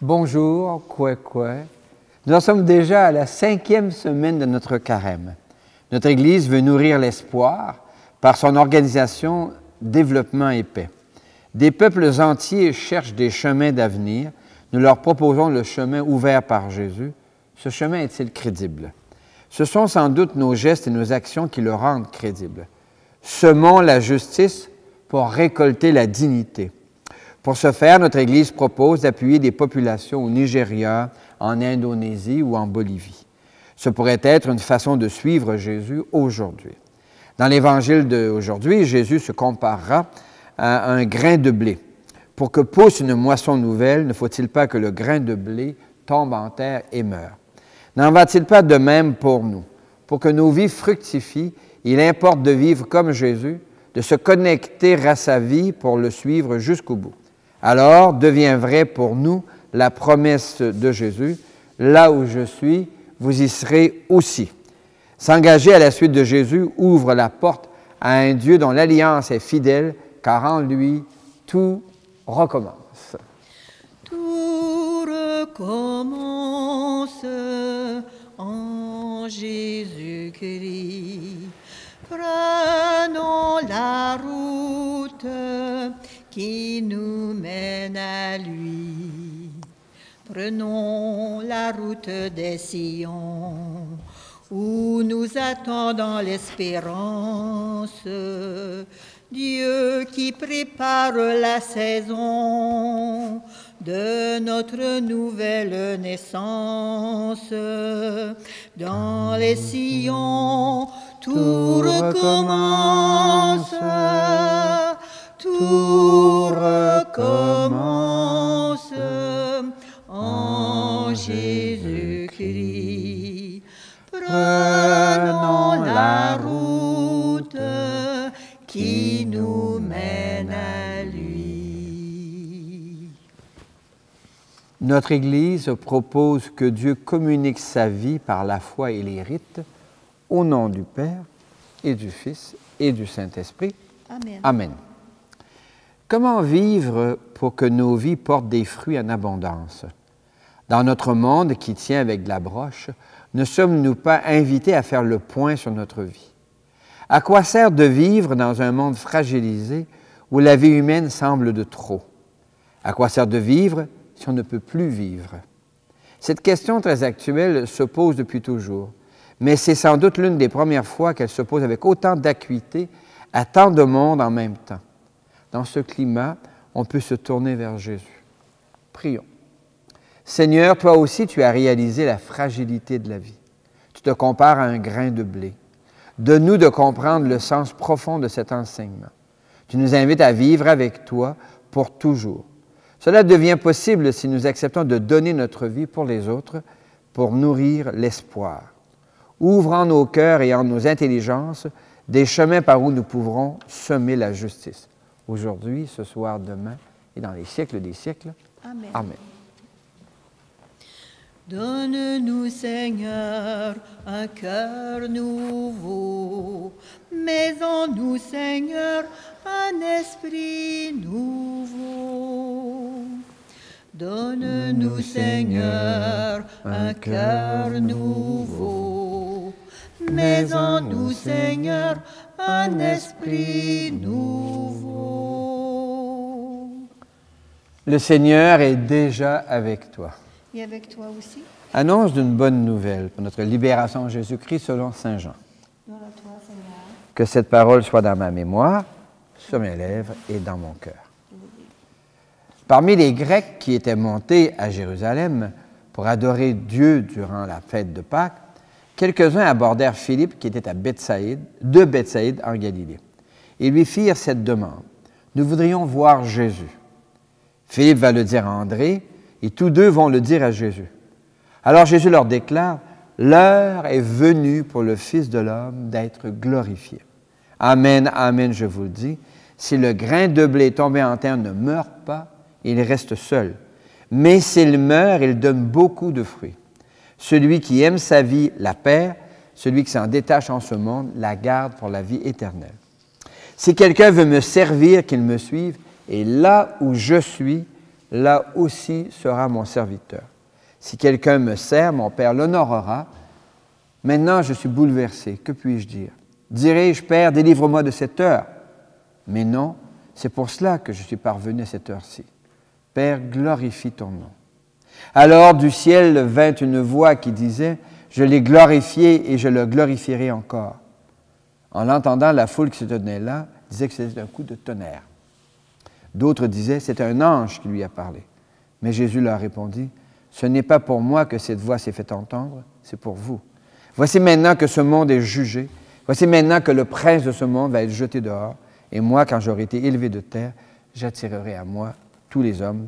Bonjour, quoi. Nous en sommes déjà à la 5e semaine de notre carême. Notre Église veut nourrir l'espoir par son organisation Développement et Paix. Des peuples entiers cherchent des chemins d'avenir. Nous leur proposons le chemin ouvert par Jésus. Ce chemin est-il crédible? Ce sont sans doute nos gestes et nos actions qui le rendent crédible. Semons la justice pour récolter la dignité. Pour ce faire, notre Église propose d'appuyer des populations au Nigeria, en Indonésie ou en Bolivie. Ce pourrait être une façon de suivre Jésus aujourd'hui. Dans l'Évangile d'aujourd'hui, Jésus se comparera à un grain de blé. Pour que pousse une moisson nouvelle, ne faut-il pas que le grain de blé tombe en terre et meure? N'en va-t-il pas de même pour nous? Pour que nos vies fructifient, il importe de vivre comme Jésus, de se connecter à sa vie pour le suivre jusqu'au bout. Alors devient vrai pour nous la promesse de Jésus, « Là où je suis, vous y serez aussi ». S'engager à la suite de Jésus ouvre la porte à un Dieu dont l'alliance est fidèle, car en lui, tout recommence. Tout recommence en Jésus-Christ. Prenons la route qui nous mène à lui. Prenons la route des sillons où nous attend dans l'espérance Dieu qui prépare la saison de notre nouvelle naissance. Dans les sillons, tout recommence, tout recommence en Jésus-Christ. Prenons la route qui nous mène à lui. Notre Église propose que Dieu communique sa vie par la foi et les rites au nom du Père et du Fils et du Saint-Esprit. Amen. Amen. Comment vivre pour que nos vies portent des fruits en abondance? Dans notre monde qui tient avec de la broche, ne sommes-nous pas invités à faire le point sur notre vie? À quoi sert de vivre dans un monde fragilisé où la vie humaine semble de trop? À quoi sert de vivre si on ne peut plus vivre? Cette question très actuelle se pose depuis toujours, mais c'est sans doute l'une des premières fois qu'elle se pose avec autant d'acuité à tant de monde en même temps. Dans ce climat, on peut se tourner vers Jésus. Prions. Seigneur, toi aussi, tu as réalisé la fragilité de la vie. Tu te compares à un grain de blé. Donne-nous de comprendre le sens profond de cet enseignement. Tu nous invites à vivre avec toi pour toujours. Cela devient possible si nous acceptons de donner notre vie pour les autres, pour nourrir l'espoir. Ouvre en nos cœurs et en nos intelligences des chemins par où nous pourrons semer la justice. Aujourd'hui, ce soir, demain et dans les siècles des siècles. Amen. Amen. Donne-nous, Seigneur, un cœur nouveau. Mets en nous, Seigneur, un esprit nouveau. Donne-nous, Seigneur, un cœur nouveau. Mets en nous, Seigneur, un esprit nouveau. Le Seigneur est déjà avec toi. Et avec toi aussi. Annonce d'une bonne nouvelle pour notre libération en Jésus-Christ selon Saint Jean. Gloire à toi, Seigneur. Que cette parole soit dans ma mémoire, sur mes lèvres et dans mon cœur. Parmi les Grecs qui étaient montés à Jérusalem pour adorer Dieu durant la fête de Pâques, quelques-uns abordèrent Philippe qui était à Bethsaïde en Galilée, et lui firent cette demande. « Nous voudrions voir Jésus. » Philippe va le dire à André, et tous deux vont le dire à Jésus. Alors Jésus leur déclare, « L'heure est venue pour le Fils de l'homme d'être glorifié. Amen, amen, je vous le dis, si le grain de blé tombé en terre ne meurt pas, il reste seul. Mais s'il meurt, il donne beaucoup de fruits. Celui qui aime sa vie la perd, celui qui s'en détache en ce monde la garde pour la vie éternelle. Si quelqu'un veut me servir, qu'il me suive, et là où je suis, là aussi sera mon serviteur. Si quelqu'un me sert, mon Père l'honorera. Maintenant, je suis bouleversé. Que puis-je dire? Dirai-je, Père, délivre-moi de cette heure? Mais non, c'est pour cela que je suis parvenu à cette heure-ci. Père, glorifie ton nom. Alors du ciel vint une voix qui disait, je l'ai glorifié et je le glorifierai encore. En l'entendant, la foule qui se tenait là disait que c'était un coup de tonnerre. D'autres disaient, c'est un ange qui lui a parlé. Mais Jésus leur répondit, ce n'est pas pour moi que cette voix s'est fait entendre, c'est pour vous. Voici maintenant que ce monde est jugé. Voici maintenant que le prince de ce monde va être jeté dehors. Et moi, quand j'aurai été élevé de terre, j'attirerai à moi tous les hommes.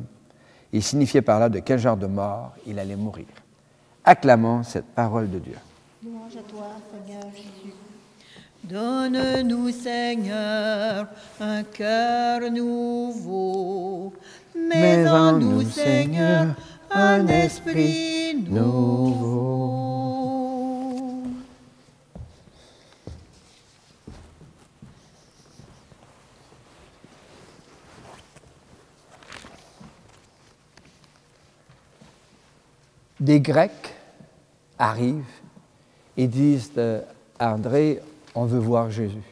Il signifiait par là de quel genre de mort il allait mourir. Acclamons cette parole de Dieu. Louange à toi, Seigneur Jésus. Donne-nous, Seigneur, un cœur nouveau. Mets en nous, Seigneur, un esprit nouveau. Des Grecs arrivent et disent à André, on veut voir Jésus.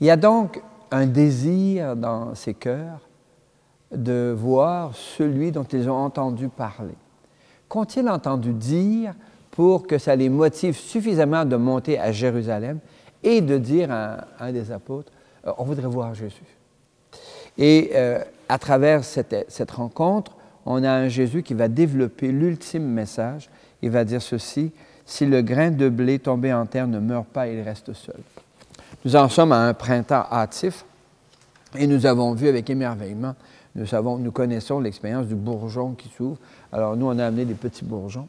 Il y a donc un désir dans ces cœurs de voir celui dont ils ont entendu parler. Qu'ont-ils entendu dire pour que ça les motive suffisamment de monter à Jérusalem et de dire à un des apôtres, on voudrait voir Jésus. Et à travers cette rencontre, on a un Jésus qui va développer l'ultime message. Il va dire ceci, « Si le grain de blé tombé en terre ne meurt pas, il reste seul. » Nous en sommes à un printemps hâtif et nous avons vu avec émerveillement, nous connaissons l'expérience du bourgeon qui s'ouvre. Alors nous, on a amené des petits bourgeons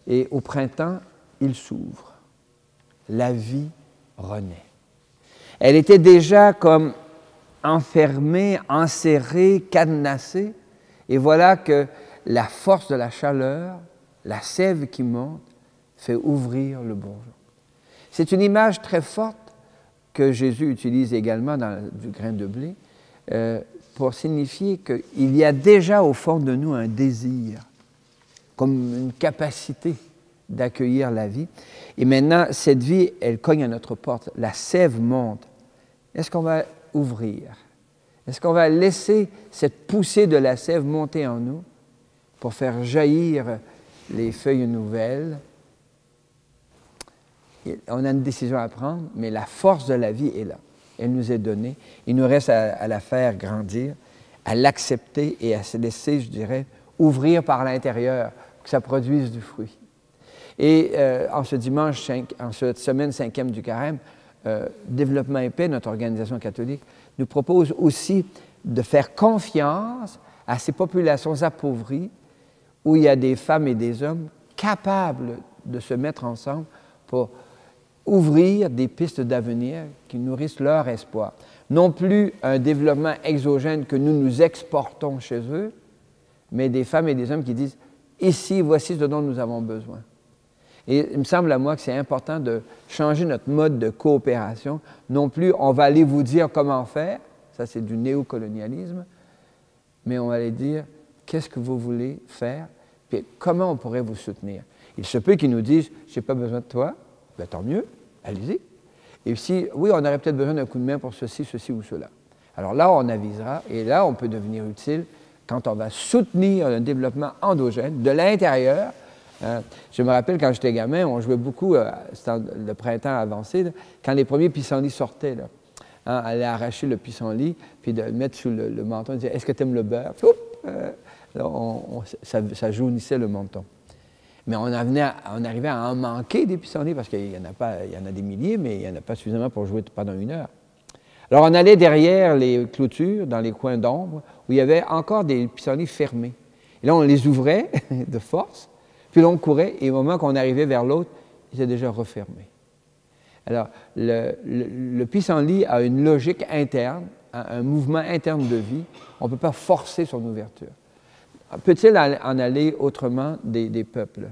et au printemps, il s'ouvre. La vie renaît. Elle était déjà comme enfermée, enserrée, cadenassée. Et voilà que la force de la chaleur, la sève qui monte, fait ouvrir le bourgeon. C'est une image très forte que Jésus utilise également dans du grain de blé pour signifier qu'il y a déjà au fond de nous un désir, comme une capacité d'accueillir la vie. Et maintenant, cette vie, elle cogne à notre porte. La sève monte. Est-ce qu'on va ouvrir? Est-ce qu'on va laisser cette poussée de la sève monter en nous pour faire jaillir les feuilles nouvelles? On a une décision à prendre, mais la force de la vie est là. Elle nous est donnée. Il nous reste à la faire grandir, à l'accepter et à se laisser, je dirais, ouvrir par l'intérieur, que ça produise du fruit. Et en ce dimanche, en cette semaine 5e du Carême, Développement et Paix, notre organisation catholique, nous propose aussi de faire confiance à ces populations appauvries où il y a des femmes et des hommes capables de se mettre ensemble pour ouvrir des pistes d'avenir qui nourrissent leur espoir. Non plus un développement exogène que nous exportons chez eux, mais des femmes et des hommes qui disent « Ici, voici ce dont nous avons besoin ». Et il me semble à moi que c'est important de changer notre mode de coopération. Non plus, on va aller vous dire comment faire, ça c'est du néocolonialisme, mais on va aller dire, qu'est-ce que vous voulez faire, puis comment on pourrait vous soutenir. Il se peut qu'ils nous disent, je n'ai pas besoin de toi, bien tant mieux, allez-y. Et si, oui, on aurait peut-être besoin d'un coup de main pour ceci, ceci ou cela. Alors là, on avisera, et là, on peut devenir utile quand on va soutenir un développement endogène de l'intérieur. Je me rappelle quand j'étais gamin, on jouait beaucoup, c'était le printemps avancé, là, quand les premiers pissenlits sortaient, là, aller arracher le pissenlit, puis de le mettre sous le menton, et dire « Est-ce que tu aimes le beurre? » Ça jaunissait le menton. Mais on arrivait à en manquer des pissenlits, parce qu'il y en a des milliers, mais il n'y en a pas suffisamment pour jouer pendant 1 heure. Alors on allait derrière les clôtures, dans les coins d'ombre, où il y avait encore des pissenlits fermés. Et là, on les ouvrait de force, puis là, on courait, et au moment qu'on arrivait vers l'autre, il était déjà refermé. Alors, le pissenlit a une logique interne, un mouvement interne de vie. On ne peut pas forcer son ouverture. Peut-il en aller autrement des peuples?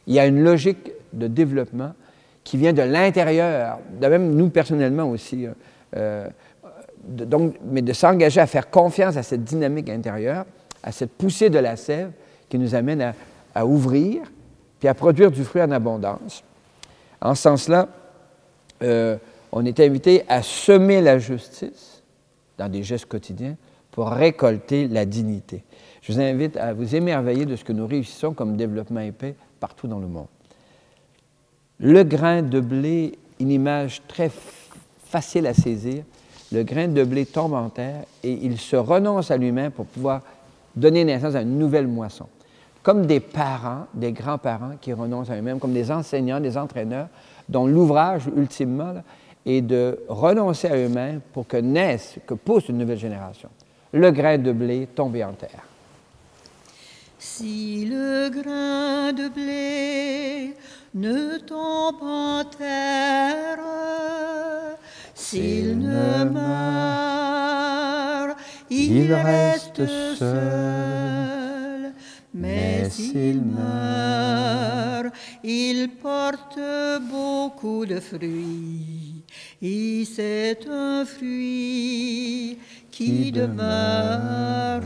Il y a une logique de développement qui vient de l'intérieur, de même nous personnellement aussi. mais de s'engager à faire confiance à cette dynamique intérieure, à cette poussée de la sève qui nous amène à ouvrir, puis à produire du fruit en abondance. En ce sens-là, on est invité à semer la justice dans des gestes quotidiens pour récolter la dignité. Je vous invite à vous émerveiller de ce que nous réussissons comme développement épais partout dans le monde. Le grain de blé, une image très facile à saisir, le grain de blé tombe en terre et il se renonce à lui-même pour pouvoir donner naissance à une nouvelle moisson. Comme des parents, des grands-parents qui renoncent à eux-mêmes, comme des enseignants, des entraîneurs, dont l'ouvrage, ultimement, là, est de renoncer à eux-mêmes pour que naisse, que pousse une nouvelle génération. Le grain de blé tombé en terre. Si le grain de blé ne tombe en terre, s'il ne meurt, il reste seul. Mais s'il meurt, il porte beaucoup de fruits. Et c'est un fruit qui demeure.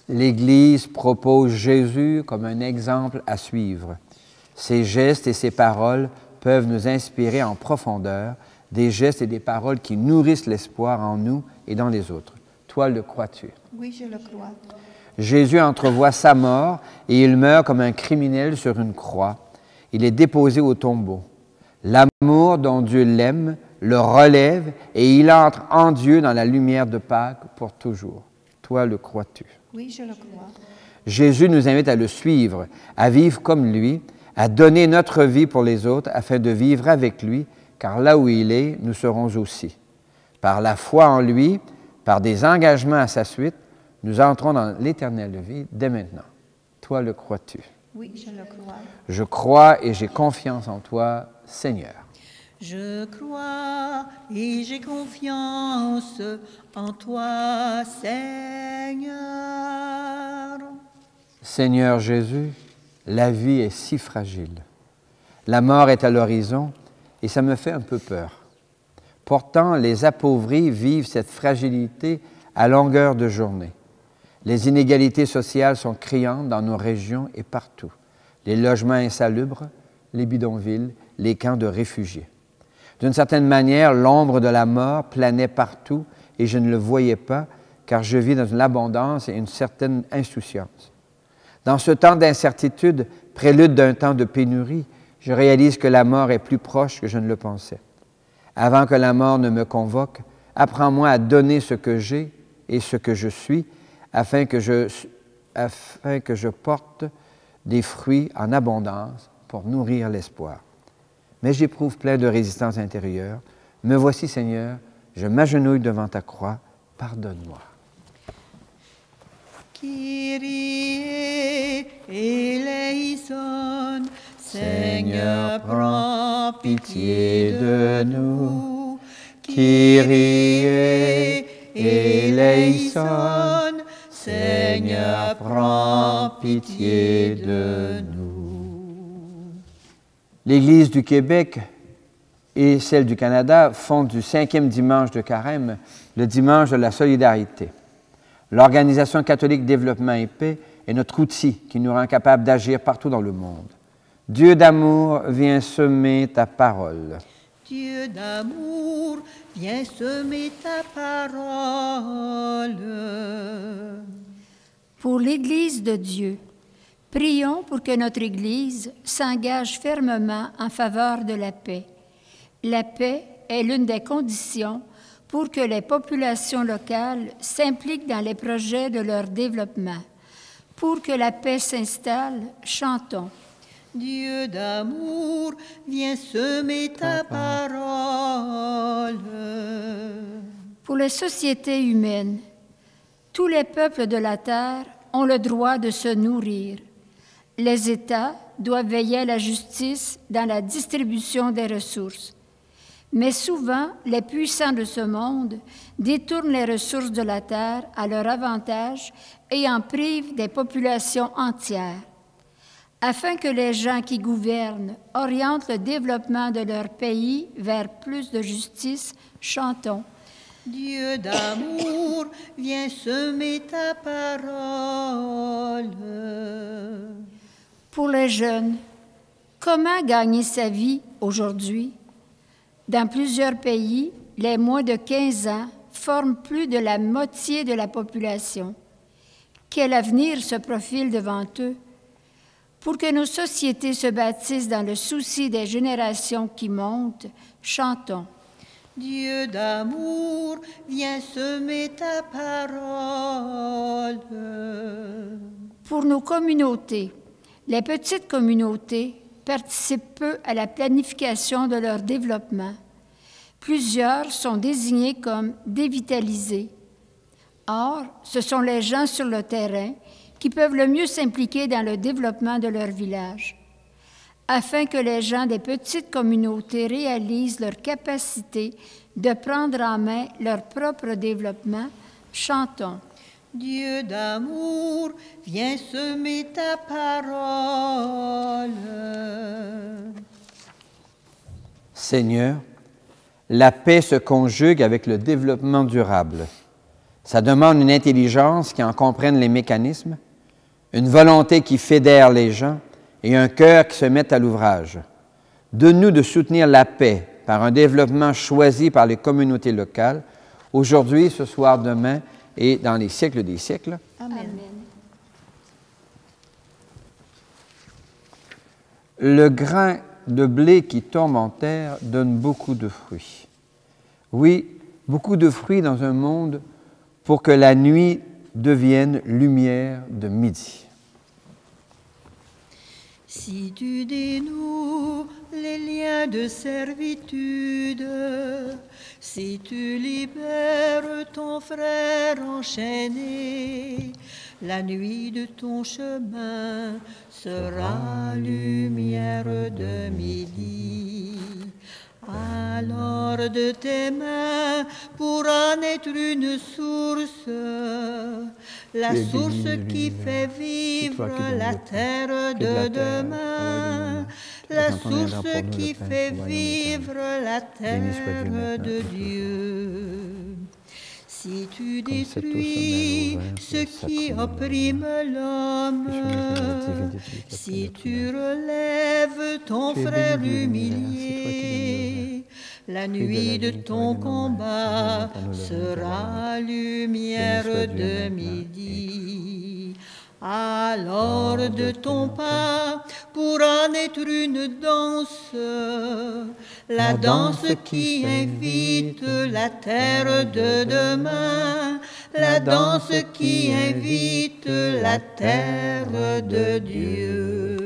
L'Église propose Jésus comme un exemple à suivre. Ses gestes et ses paroles peuvent nous inspirer en profondeur, des gestes et des paroles qui nourrissent l'espoir en nous et dans les autres. Toi, le crois-tu? Oui, je le crois. Jésus entrevoit sa mort et il meurt comme un criminel sur une croix. Il est déposé au tombeau. L'amour dont Dieu l'aime le relève et il entre en Dieu dans la lumière de Pâques pour toujours. Toi, le crois-tu? Oui, je le crois. Jésus nous invite à le suivre, à vivre comme lui, à donner notre vie pour les autres afin de vivre avec lui, car là où il est, nous serons aussi. Par la foi en lui, par des engagements à sa suite, nous entrons dans l'éternelle vie dès maintenant. Toi, le crois-tu? Oui, je le crois. Je crois et j'ai confiance en toi, Seigneur. Je crois et j'ai confiance en toi, Seigneur. Seigneur Jésus, la vie est si fragile. La mort est à l'horizon et ça me fait un peu peur. Pourtant, les appauvris vivent cette fragilité à longueur de journée. Les inégalités sociales sont criantes dans nos régions et partout. Les logements insalubres, les bidonvilles, les camps de réfugiés. D'une certaine manière, l'ombre de la mort planait partout et je ne le voyais pas car je vis dans une abondance et une certaine insouciance. Dans ce temps d'incertitude, prélude d'un temps de pénurie, je réalise que la mort est plus proche que je ne le pensais. Avant que la mort ne me convoque, apprends-moi à donner ce que j'ai et ce que je suis, afin que je porte des fruits en abondance pour nourrir l'espoir. Mais j'éprouve plein de résistance intérieure. Me voici, Seigneur, je m'agenouille devant ta croix, pardonne-moi. Kyrie eleison, Seigneur, prends pitié de nous. Kyrie eleison, Seigneur, prends pitié de nous. L'Église du Québec et celle du Canada font du 5e dimanche de Carême le dimanche de la solidarité. L'Organisation catholique Développement et Paix est notre outil qui nous rend capables d'agir partout dans le monde. Dieu d'amour, viens semer ta parole. Dieu d'amour, viens semer ta parole. Pour l'Église de Dieu, prions pour que notre Église s'engage fermement en faveur de la paix. La paix est l'une des conditions pour que les populations locales s'impliquent dans les projets de leur développement. Pour que la paix s'installe, chantons. Dieu d'amour, viens semer ta parole. Pour les sociétés humaines, tous les peuples de la terre ont le droit de se nourrir. Les États doivent veiller à la justice dans la distribution des ressources. Mais souvent, les puissants de ce monde détournent les ressources de la terre à leur avantage et en privent des populations entières. afin que les gens qui gouvernent orientent le développement de leur pays vers plus de justice, chantons. Dieu d'amour, viens semer ta parole. Pour les jeunes, comment gagner sa vie aujourd'hui? Dans plusieurs pays, les moins de 15 ans forment plus de la moitié de la population. Quel avenir se profile devant eux? Pour que nos sociétés se bâtissent dans le souci des générations qui montent, chantons. Dieu d'amour, viens semer ta parole. Pour nos communautés, les petites communautés participent peu à la planification de leur développement. Plusieurs sont désignés comme dévitalisés. Or, ce sont les gens sur le terrain qui peuvent le mieux s'impliquer dans le développement de leur village. Afin que les gens des petites communautés réalisent leur capacité de prendre en main leur propre développement, chantons. Dieu d'amour, viens semer ta parole. Seigneur, la paix se conjugue avec le développement durable. Ça demande une intelligence qui en comprenne les mécanismes, une volonté qui fédère les gens et un cœur qui se met à l'ouvrage. Donne-nous de soutenir la paix par un développement choisi par les communautés locales, aujourd'hui, ce soir, demain et dans les siècles des siècles. Amen. Le grain de blé qui tombe en terre donne beaucoup de fruits. Oui, beaucoup de fruits dans un monde pour que la nuit devienne lumière de midi. Si tu dénoues les liens de servitude, si tu libères ton frère enchaîné, la nuit de ton chemin sera lumière de midi. Alors de tes mains pourra naître une source, la source qui fait vivre la terre de demain, la source qui fait vivre la terre de Dieu. Si tu détruis ce qui opprime l'homme, si tu relèves ton frère humilié, la nuit de ton combat sera lumière de midi. Alors de ton pas pourra naître une danse, la danse qui invite la terre de demain, la danse qui invite la terre de Dieu.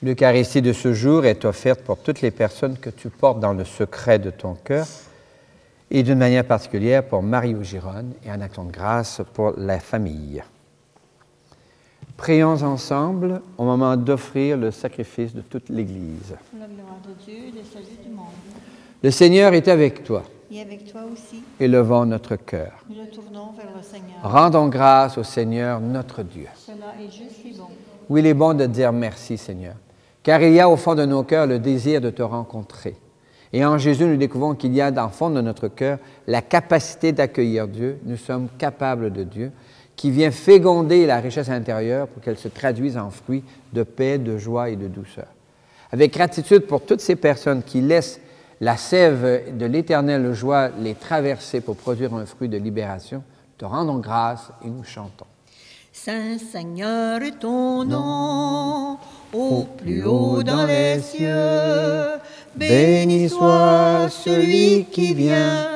L'Eucharistie de ce jour est offerte pour toutes les personnes que tu portes dans le secret de ton cœur et d'une manière particulière pour Marie Augironne et en action de grâce pour la famille. Prions ensemble au moment d'offrir le sacrifice de toute l'Église. La gloire de Dieu et le salut du monde. Le Seigneur est avec toi. Et avec toi aussi, Élevons notre cœur. nous nous tournons vers le Seigneur. Rendons grâce au Seigneur notre Dieu. Cela est juste et bon. Oui, il est bon de dire merci, Seigneur, car il y a au fond de nos cœurs le désir de te rencontrer. Et en Jésus, nous découvrons qu'il y a dans le fond de notre cœur la capacité d'accueillir Dieu. Nous sommes capables de Dieu, qui vient féconder la richesse intérieure pour qu'elle se traduise en fruits de paix, de joie et de douceur. Avec gratitude pour toutes ces personnes qui laissent la sève de l'éternelle joie les traverser pour produire un fruit de libération, te rendons grâce et nous chantons. Saint Seigneur est ton nom, au plus haut dans les cieux. Béni soit celui qui vient,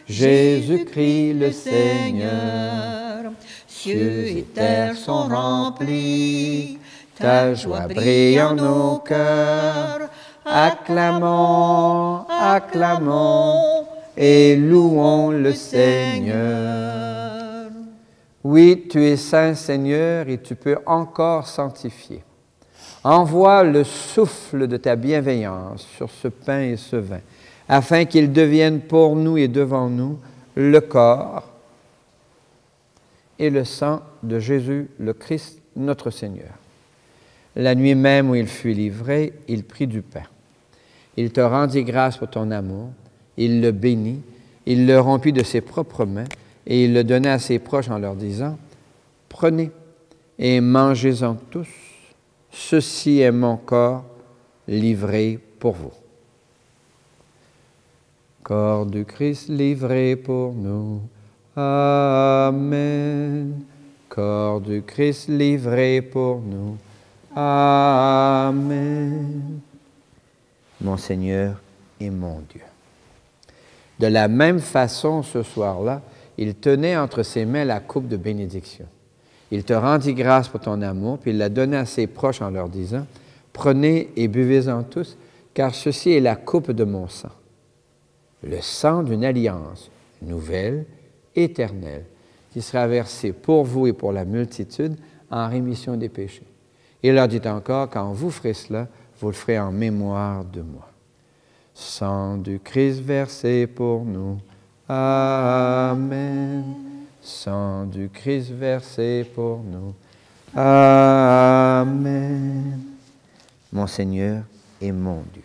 Jésus-Christ le Seigneur. Cieux et terre sont remplis, ta joie brille en nos cœurs. Acclamons, acclamons et louons le Seigneur. Oui, tu es saint, Seigneur, et tu peux encore sanctifier. Envoie le souffle de ta bienveillance sur ce pain et ce vin, afin qu'ils deviennent pour nous et devant nous le corps et le sang de Jésus le Christ, notre Seigneur. La nuit même où il fut livré, il prit du pain. Il te rendit grâce pour ton amour, il le bénit, il le rompit de ses propres mains, et il le donna à ses proches en leur disant, « Prenez et mangez-en tous, ceci est mon corps livré pour vous. » Corps du Christ livré pour nous. Amen. Corps du Christ livré pour nous. Amen. Mon Seigneur et mon Dieu. De la même façon, ce soir-là, il tenait entre ses mains la coupe de bénédiction. Il te rendit grâce pour ton amour, puis il la donna à ses proches en leur disant, « Prenez et buvez-en tous, car ceci est la coupe de mon sang. Le sang d'une alliance nouvelle, éternelle, qui sera versé pour vous et pour la multitude en rémission des péchés. » Il leur dit encore, « Quand vous ferez cela, vous le ferez en mémoire de moi. » Sang du Christ versé pour nous. Amen. Sang du Christ versé pour nous. Amen. Mon Seigneur et mon Dieu.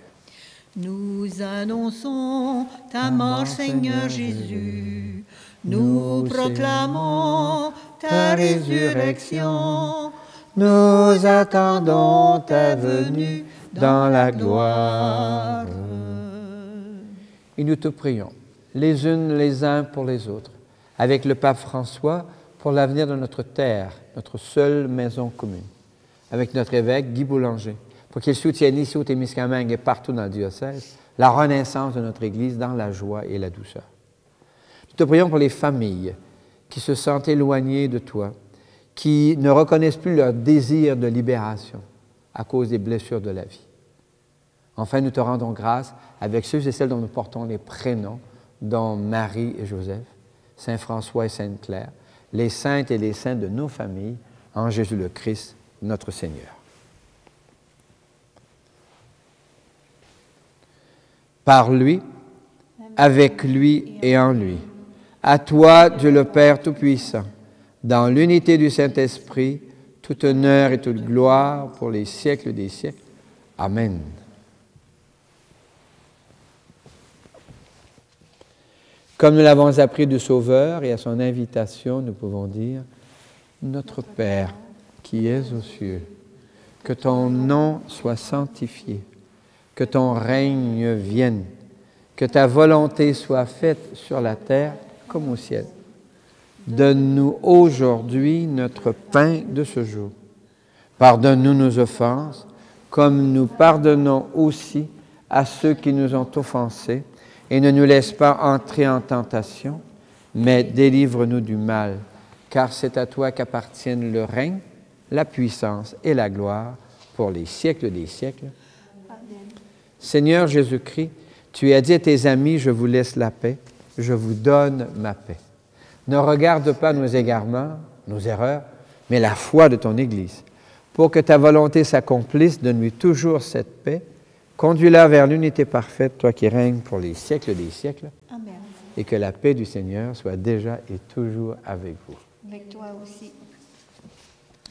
Nous annonçons ta mort, Seigneur Jésus. Nous proclamons ta résurrection. Nous attendons ta venue dans la gloire. Et nous te prions, les unes les uns pour les autres, avec le pape François pour l'avenir de notre terre, notre seule maison commune, avec notre évêque Guy Boulanger, pour qu'il soutienne ici au Témiscamingue et partout dans le diocèse la renaissance de notre Église dans la joie et la douceur. Nous te prions pour les familles qui se sentent éloignées de toi, qui ne reconnaissent plus leur désir de libération à cause des blessures de la vie. Enfin, nous te rendons grâce avec ceux et celles dont nous portons les prénoms, dont Marie et Joseph, Saint François et Sainte Claire, les saintes et les saints de nos familles, en Jésus le Christ, notre Seigneur. Par lui, avec lui et en lui, à toi, Dieu le Père Tout-Puissant, dans l'unité du Saint-Esprit, toute honneur et toute gloire pour les siècles des siècles. Amen. Comme nous l'avons appris du Sauveur et à son invitation, nous pouvons dire, « Notre Père qui es aux cieux, que ton nom soit sanctifié, que ton règne vienne, que ta volonté soit faite sur la terre comme au ciel. Donne-nous aujourd'hui notre pain de ce jour. Pardonne-nous nos offenses, comme nous pardonnons aussi à ceux qui nous ont offensés, et ne nous laisse pas entrer en tentation, mais délivre-nous du mal, car c'est à toi qu'appartiennent le règne, la puissance et la gloire pour les siècles des siècles. Amen. Seigneur Jésus-Christ, tu as dit à tes amis, je vous laisse la paix, je vous donne ma paix. Ne regarde pas nos égarements, nos erreurs, mais la foi de ton Église. Pour que ta volonté s'accomplisse, donne-lui toujours cette paix. Conduis-la vers l'unité parfaite, toi qui règnes pour les siècles des siècles. Amen. Et que la paix du Seigneur soit déjà et toujours avec vous. Avec toi aussi.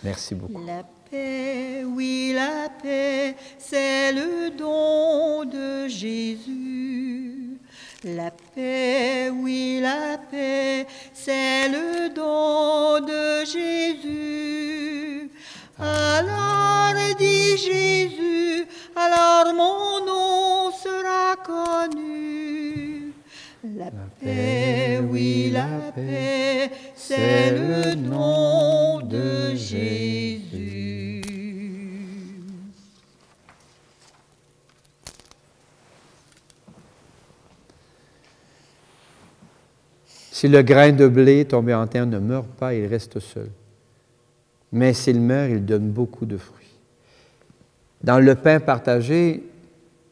Merci beaucoup. La paix, oui, la paix, c'est le don de Jésus. La paix, oui, la paix, c'est le don de Jésus. Alors dit Jésus, alors mon nom sera connu. La paix, oui, la paix, c'est le nom de Jésus. Si le grain de blé tombé en terre ne meurt pas, il reste seul. Mais s'il meurt, il donne beaucoup de fruits. Dans le pain partagé,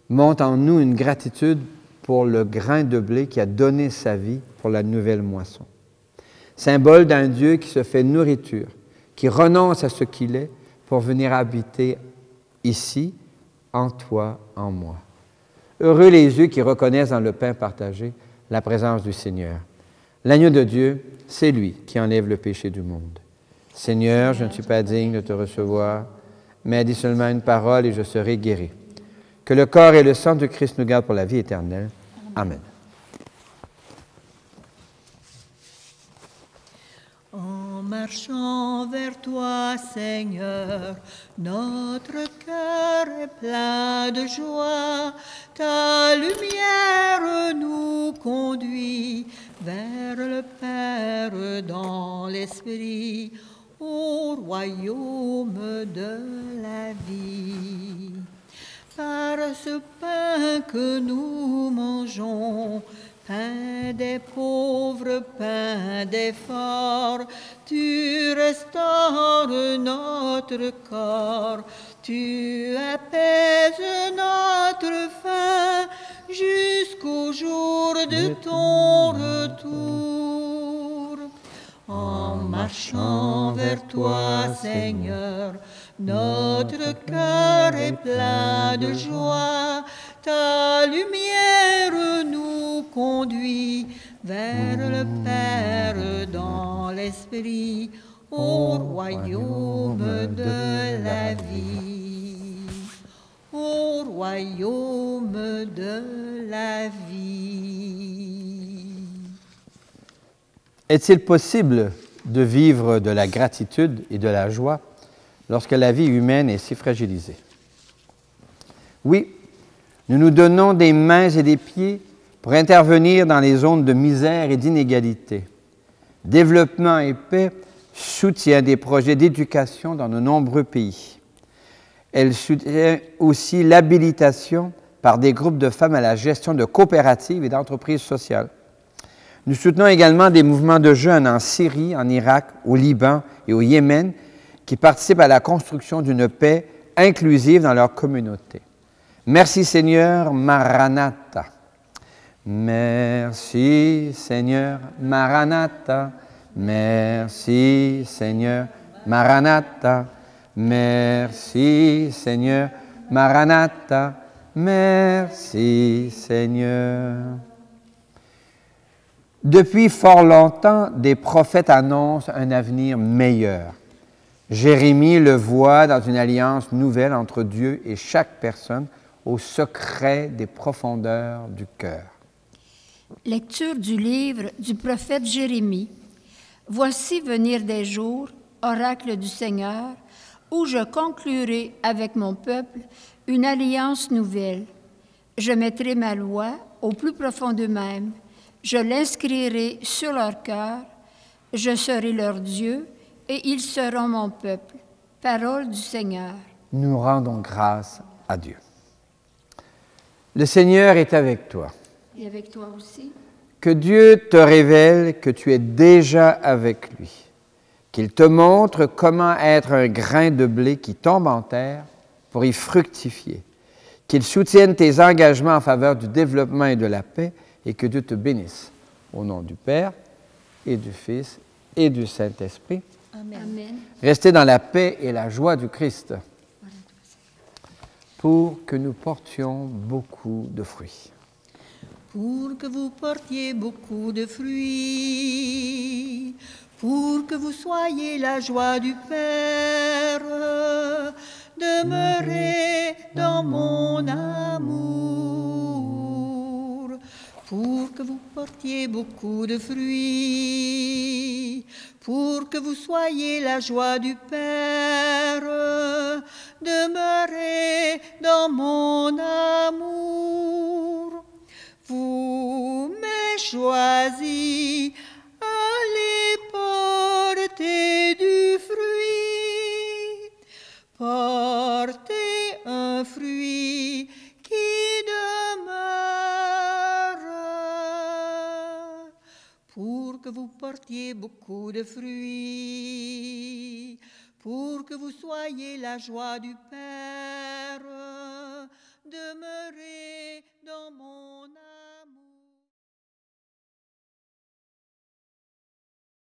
monte en nous une gratitude pour le grain de blé qui a donné sa vie pour la nouvelle moisson. Symbole d'un Dieu qui se fait nourriture, qui renonce à ce qu'il est pour venir habiter ici, en toi, en moi. Heureux les yeux qui reconnaissent dans le pain partagé la présence du Seigneur. L'agneau de Dieu, c'est lui qui enlève le péché du monde. Seigneur, je ne suis pas digne de te recevoir. mais dis seulement une parole et je serai guéri. Que le corps et le sang de Christ nous gardent pour la vie éternelle. Amen. En marchant vers toi, Seigneur, notre cœur est plein de joie. Ta lumière nous conduit vers le Père dans l'Esprit, au royaume de la vie. Par ce pain que nous mangeons, pain des pauvres, pain des forts, tu restaures notre corps, tu apaises notre faim jusqu'au jour de ton retour. En marchant vers toi, Seigneur, notre cœur est plein de joie. Ta lumière nous conduit vers le Père dans l'Esprit, au royaume de la vie. Au royaume de la vie. Est-il possible de vivre de la gratitude et de la joie lorsque la vie humaine est si fragilisée? Oui, nous nous donnons des mains et des pieds pour intervenir dans les zones de misère et d'inégalité. Développement et paix soutient des projets d'éducation dans de nombreux pays. Elle soutient aussi l'habilitation par des groupes de femmes à la gestion de coopératives et d'entreprises sociales. Nous soutenons également des mouvements de jeunes en Syrie, en Irak, au Liban et au Yémen qui participent à la construction d'une paix inclusive dans leur communauté. Merci Seigneur, Maranatha. Merci Seigneur, Maranatha. Merci Seigneur, Maranatha. Merci Seigneur, Maranatha. Merci Seigneur. Depuis fort longtemps, des prophètes annoncent un avenir meilleur. Jérémie le voit dans une alliance nouvelle entre Dieu et chaque personne au secret des profondeurs du cœur. Lecture du livre du prophète Jérémie. Voici venir des jours, oracle du Seigneur, où je conclurai avec mon peuple une alliance nouvelle. Je mettrai ma loi au plus profond d'eux-mêmes. Je l'inscrirai sur leur cœur. Je serai leur Dieu et ils seront mon peuple. Parole du Seigneur. Nous rendons grâce à Dieu. Le Seigneur est avec toi. Et avec toi aussi. Que Dieu te révèle que tu es déjà avec lui, qu'il te montre comment être un grain de blé qui tombe en terre pour y fructifier, qu'il soutienne tes engagements en faveur du développement et de la paix et que Dieu te bénisse. Au nom du Père et du Fils et du Saint-Esprit. Amen. Amen. Restez dans la paix et la joie du Christ pour que nous portions beaucoup de fruits. Pour que vous portiez beaucoup de fruits, pour que vous soyez la joie du Père, demeurez dans mon amour. Pour que vous portiez beaucoup de fruits, pour que vous soyez la joie du Père, demeurez dans mon amour. Vous m'avez choisi, allez porter du fruit, portez un fruit qui demeure, pour que vous portiez beaucoup de fruits, pour que vous soyez la joie du Père, demeurez dans mon âme.